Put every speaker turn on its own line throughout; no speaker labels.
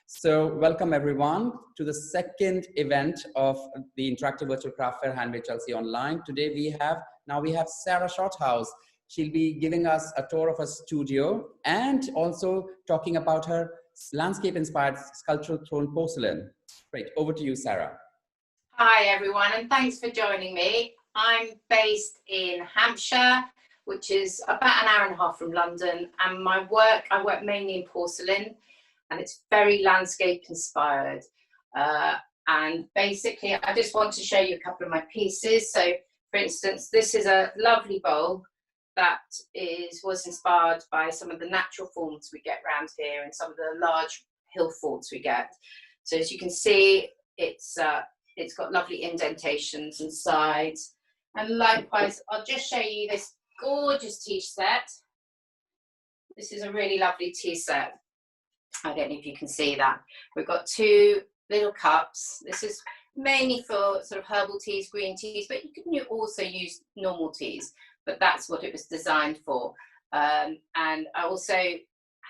So welcome everyone to the second event of the Interactive Virtual Craft Fair Handmade Chelsea Online. Today we have Sarah Shorthouse. She'll be giving us a tour of her studio and also talking about her landscape-inspired sculptural throne porcelain. Great, over to you, Sarah.
Hi everyone, and thanks for joining me. I'm based in Hampshire, which is about an hour and a half from London, and I work mainly in porcelain, and it's very landscape inspired. And basically, I just want to show you a couple of my pieces. So, for instance, this is a lovely bowl that was inspired by some of the natural forms we get around here and some of the large hill forts we get. So as you can see, it's got lovely indentations and sides. And likewise, I'll just show you this gorgeous tea set. This is a really lovely tea set. I don't know if you can see that. We've got two little cups. This is mainly for sort of herbal teas, green teas, but you can also use normal teas, but that's what it was designed for. And I also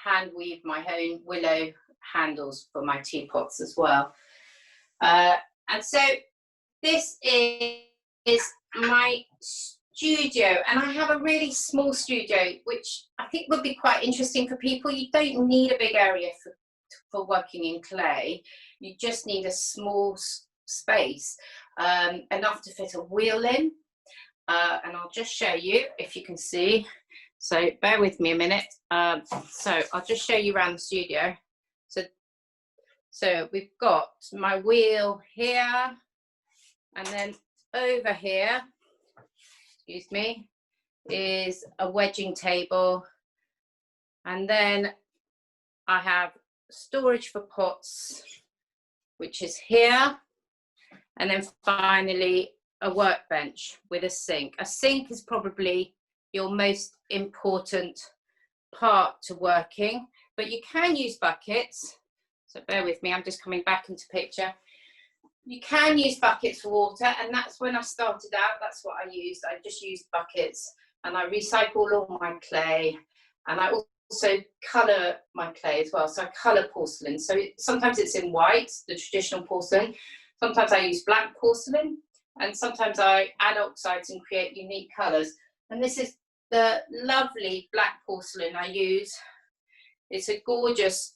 hand weave my own willow handles for my teapots as well. And so this is my studio, and I have a really small studio, which I think would be quite interesting for people. You don't need a big area for working in clay. You just need a small space, enough to fit a wheel in. And I'll just show you if you can see. So bear with me a minute. So I'll just show you around the studio. So we've got my wheel here, and then over here, excuse me, is a wedging table. And then I have storage for pots, which is here. And then finally, a workbench with a sink. A sink is probably your most important part to working, but you can use buckets. So bear with me, I'm just coming back into picture. You can use buckets for water, and that's when I started out, that's what I used. I just used buckets, and I recycle all my clay, and I also colour my clay as well. So I colour porcelain. So sometimes it's in white, the traditional porcelain. Sometimes I use black porcelain, and sometimes I add oxides and create unique colours. And this is the lovely black porcelain I use. It's a gorgeous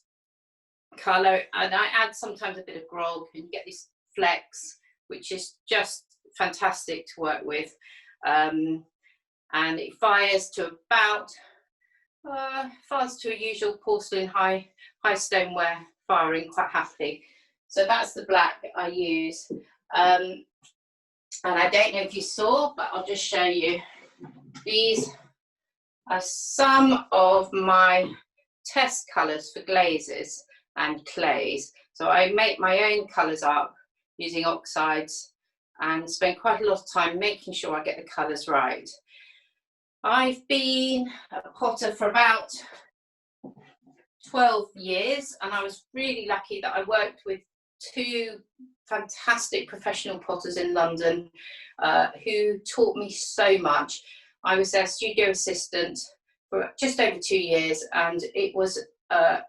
colour, and I add sometimes a bit of grog, and you get these flecks, which is just fantastic to work with. And it fires to about fires to a usual porcelain high stoneware firing quite happily. So that's the black I use. And I don't know if you saw, but I'll just show you. These are some of my test colours for glazes and clays. So I make my own colours up using oxides and spend quite a lot of time making sure I get the colours right. I've been a potter for about 12 years, and I was really lucky that I worked with two fantastic professional potters in London who taught me so much. I was their studio assistant for just over 2 years, and it was a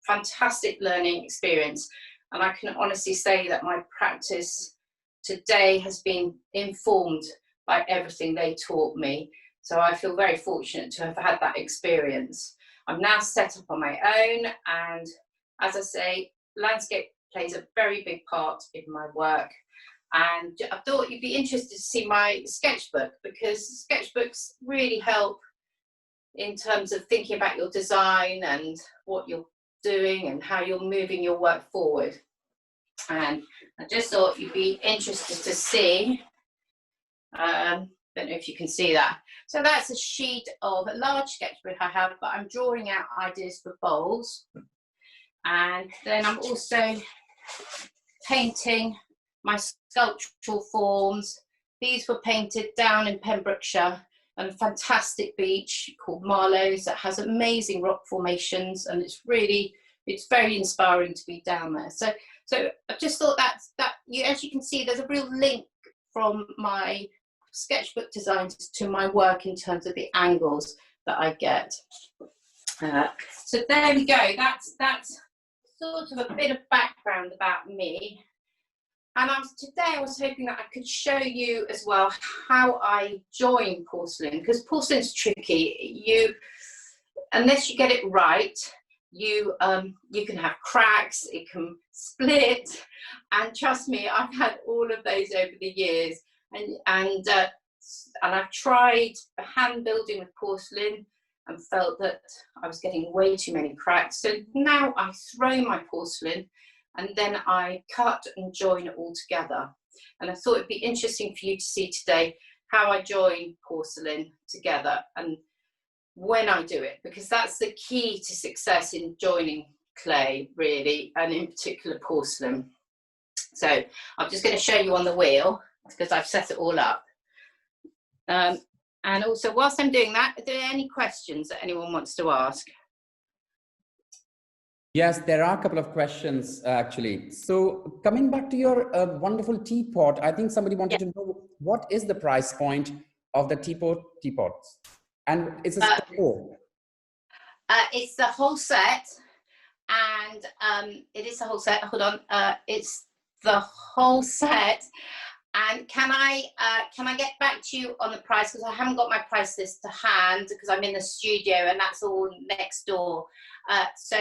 fantastic learning experience. And I can honestly say that my practice today has been informed by everything they taught me. So I feel very fortunate to have had that experience. I'm now set up on my own, and as I say, landscape plays a very big part in my work. And I thought you'd be interested to see my sketchbook, because sketchbooks really help in terms of thinking about your design and what you're doing and how you're moving your work forward. And I just thought you'd be interested to see. Don't know if you can see that. So that's a sheet of a large sketchbook I have, but I'm drawing out ideas for bowls. And then I'm also painting my sculptural forms. These were painted down in Pembrokeshire on a fantastic beach called Marlowe's that has amazing rock formations, and it's very inspiring to be down there. So I just thought that as you can see, there's a real link from my sketchbook designs to my work in terms of the angles that I get. So there we go. That's sort of a bit of background about me. And today I was hoping that I could show you as well how I join porcelain, because porcelain's tricky. Unless you get it right, you can have cracks, it can split, and trust me, I've had all of those over the years. And I've tried hand building with porcelain and felt that I was getting way too many cracks. So now I throw my porcelain and then I cut and join it all together. And I thought it'd be interesting for you to see today how I join porcelain together and when I do it, because that's the key to success in joining clay, really, and in particular porcelain. So I'm just going to show you on the wheel because I've set it all up. And also, whilst I'm doing that, are there any questions that anyone wants to ask?
Yes, there are a couple of questions actually. So coming back to your wonderful teapot, I think somebody wanted to know what is the price point of the teapots? And it's a store.
It's the whole set, and it is the whole set. Hold on, it's the whole set. And can I get back to you on the price, because I haven't got my price list to hand because I'm in the studio and that's all next door. So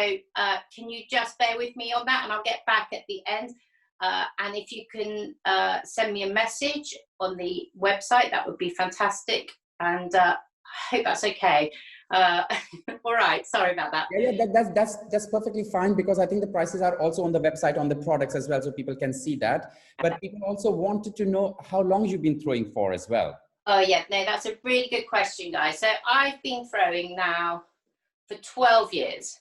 can you just bear with me on that, and I'll get back at the end. And if you can send me a message on the website, that would be fantastic. And I hope that's okay. All right, sorry about that.
Yeah, that's perfectly fine, because I think the prices are also on the website on the products as well, so people can see that. But people also wanted to know how long you've been throwing for as well.
Oh yeah, no, that's a really good question, guys. So I've been throwing now for 12 years.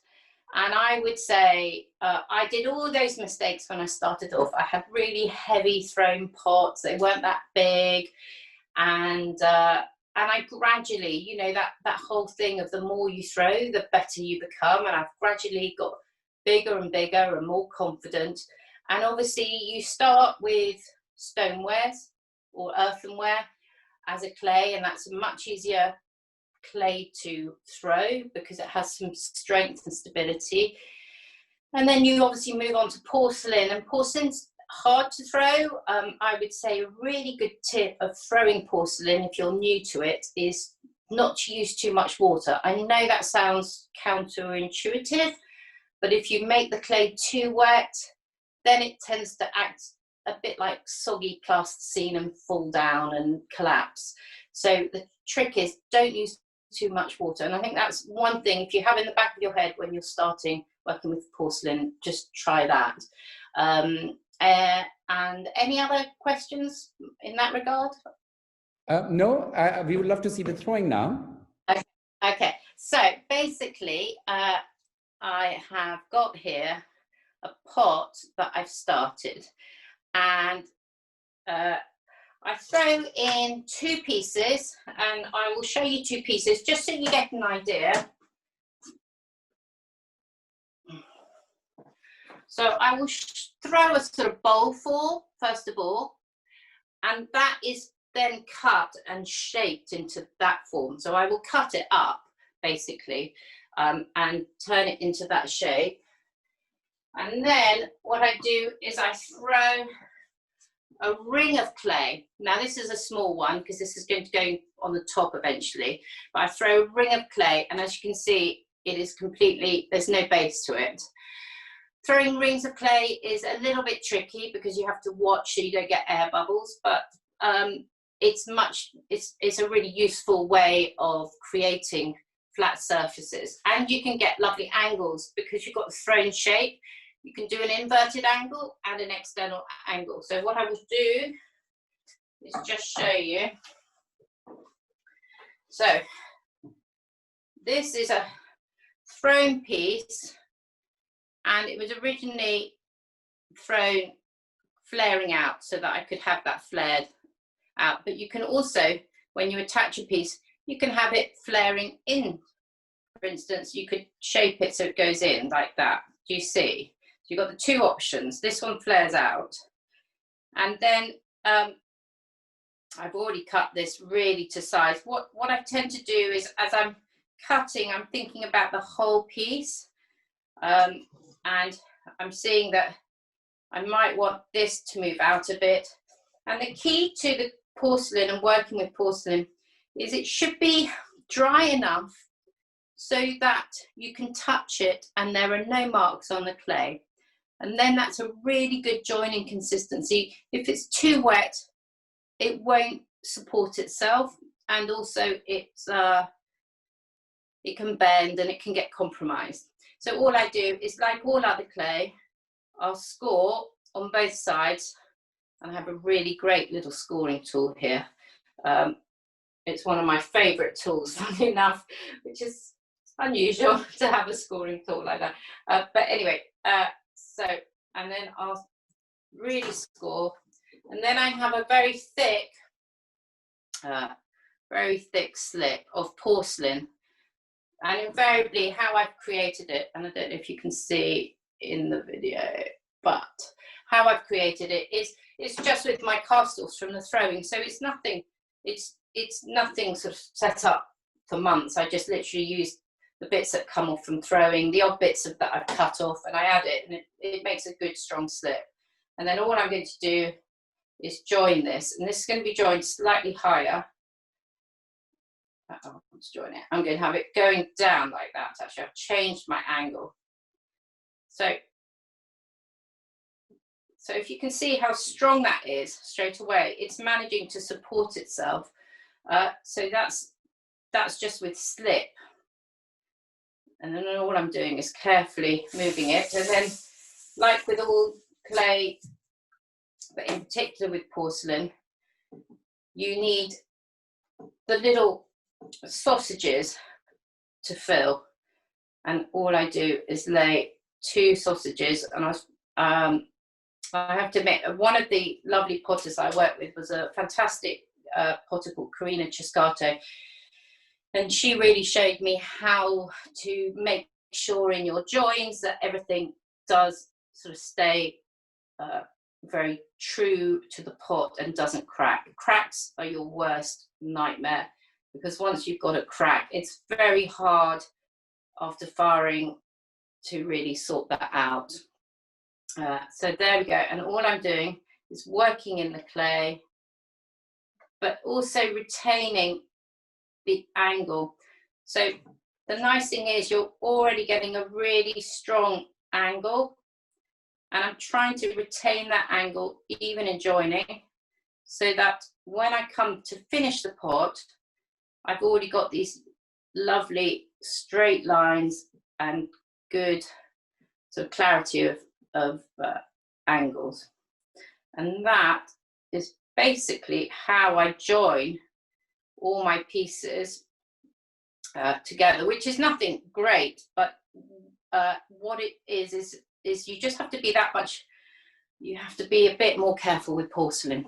And I would say I did all those mistakes when I started off. I had really heavy thrown pots. They weren't that big. And I gradually, you know, that whole thing of the more you throw, the better you become. And I've gradually got bigger and bigger and more confident. And obviously you start with stonewares or earthenware as a clay, and that's a much easier clay to throw because it has some strength and stability. And then you obviously move on to porcelain, and porcelain's hard to throw. I would say a really good tip of throwing porcelain, if you're new to it, is not to use too much water. I know that sounds counterintuitive, but if you make the clay too wet, then it tends to act a bit like soggy plasticine and fall down and collapse. So the trick is don't use too much water. And I think that's one thing, if you have in the back of your head when you're starting working with porcelain, just try that. And any other questions in that regard?
No, we would love to see the throwing now.
Okay. So basically, I have got here a pot that I've started, and I throw in 2 pieces, and I will show you 2 pieces just so you get an idea. So I will throw a sort of bowl full, first of all, and that is then cut and shaped into that form. So I will cut it up, basically, and turn it into that shape. And then what I do is I throw a ring of clay. Now this is a small one because this is going to go on the top eventually, but I throw a ring of clay, and as you can see, it is completely, there's no base to it. Throwing rings of clay is a little bit tricky because you have to watch so you don't get air bubbles, but it's a really useful way of creating flat surfaces, and you can get lovely angles because you've got the thrown shape. You can do an inverted angle and an external angle. So what I will do is just show you. So this is a thrown piece, and it was originally thrown flaring out so that I could have that flared out. But you can also, when you attach a piece, you can have it flaring in. For instance, you could shape it so it goes in like that. Do you see? So you've got the 2 options. This one flares out. And then I've already cut this really to size. What I tend to do is, as I'm cutting, I'm thinking about the whole piece. And I'm seeing that I might want this to move out a bit. And the key to the porcelain and working with porcelain is it should be dry enough so that you can touch it and there are no marks on the clay. And then that's a really good joining consistency. If it's too wet, it won't support itself, and also it can bend and it can get compromised. So all I do is, like all other clay, I'll score on both sides, and I have a really great little scoring tool here. It's one of my favourite tools, funny enough, which is unusual to have a scoring tool like that. But anyway, and then I'll really score, and then I have a very thick slip of porcelain. And invariably, how I've created it, and I don't know if you can see in the video, but how I've created it is it's just with my cast-offs from the throwing. So it's nothing sort of set up for months. I just literally use the bits that come off from throwing, the odd bits that I've cut off, and I add it, and it makes a good strong slip. And then all I'm going to do is join this, and this is going to be joined slightly higher. Let's join it. I'm going to have it going down like that. Actually, I've changed my angle. So if you can see how strong that is straight away, it's managing to support itself. So that's just with slip. And then all I'm doing is carefully moving it. And then, like with all clay, but in particular with porcelain, you need the little sausages to fill. And all I do is lay 2 sausages. And I have to admit, one of the lovely potters I worked with was a fantastic potter called Karina Chiscato. And she really showed me how to make sure in your joins that everything does sort of stay very true to the pot and doesn't crack. Cracks are your worst nightmare, because once you've got a crack, it's very hard after firing to really sort that out. So there we go. And all I'm doing is working in the clay, but also retaining the angle. So the nice thing is you're already getting a really strong angle, and I'm trying to retain that angle even in joining, so that when I come to finish the pot, I've already got these lovely straight lines and good sort of clarity of angles. And that is basically how I join all my pieces together, which is nothing great, but what it is you just have to be you have to be a bit more careful with porcelain.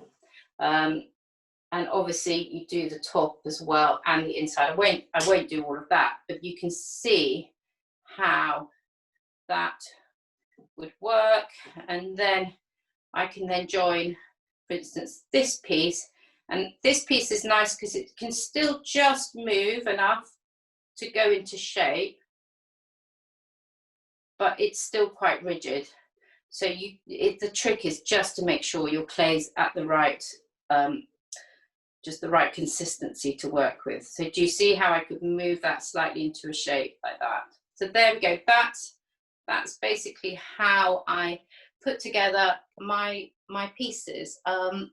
And obviously you do the top as well and the inside. I won't do all of that, but you can see how that would work. And then I can then join, for instance, this piece. And this piece is nice because it can still just move enough to go into shape, but it's still quite rigid. So the trick is just to make sure your clay's at the right, just the right consistency to work with. So do you see how I could move that slightly into a shape like that? So there we go. That's basically how I put together my pieces. And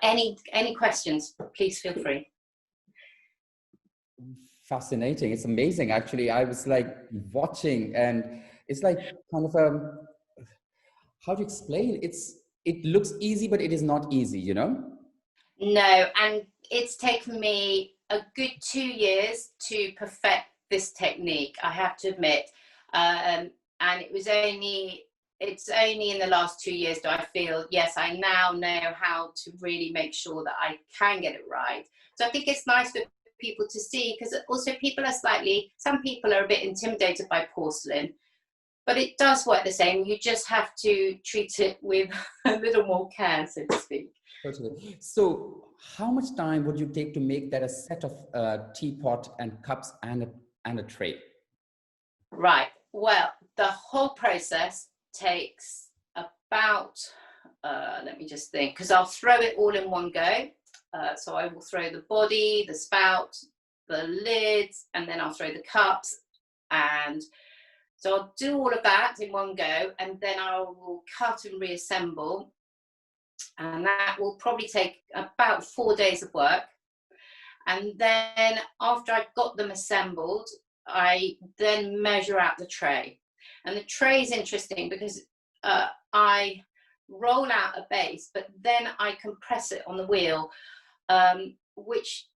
any questions, please feel free.
Fascinating. It's amazing. Actually, I was like watching, and it's like kind of how to explain? It looks easy, but it is not easy, you know?
No, and it's taken me a good 2 years to perfect this technique, I have to admit. And it's only in the last 2 years do I feel, yes, I now know how to really make sure that I can get it right. So I think it's nice for people to see, because also some people are a bit intimidated by porcelain, but it does work the same. You just have to treat it with a little more care, so to speak.
Totally. So how much time would you take to make that a set of teapot and cups and a tray?
Right. Well, the whole process takes about, let me just think, because I'll throw it all in one go. So I will throw the body, the spout, the lids, and then I'll throw the cups. And so I'll do all of that in one go, and then I will cut and reassemble. And that will probably take about 4 days of work. And then after I've got them assembled, I then measure out the tray. And the tray is interesting because I roll out a base, but then I compress it on the wheel, which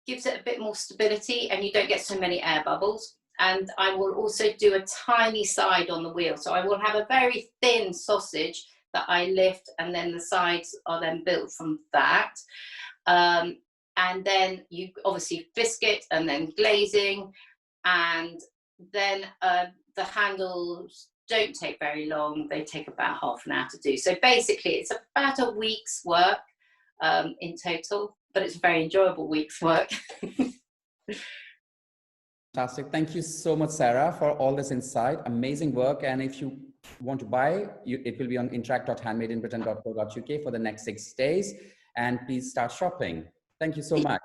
gives it a bit more stability and you don't get so many air bubbles. And I will also do a tiny side on the wheel. So I will have a very thin sausage that I lift, and then the sides are then built from that. And then you obviously biscuit and then glazing, and then the handles don't take very long. They take about half an hour to do. So basically it's about a week's work in total, but it's a very enjoyable week's work.
Fantastic. Thank you so much, Sarah, for all this insight. Amazing work. And if you want to buy, it will be on interact.handmadeinbritain.co.uk for the next 6 days. And please start shopping. Thank you so much.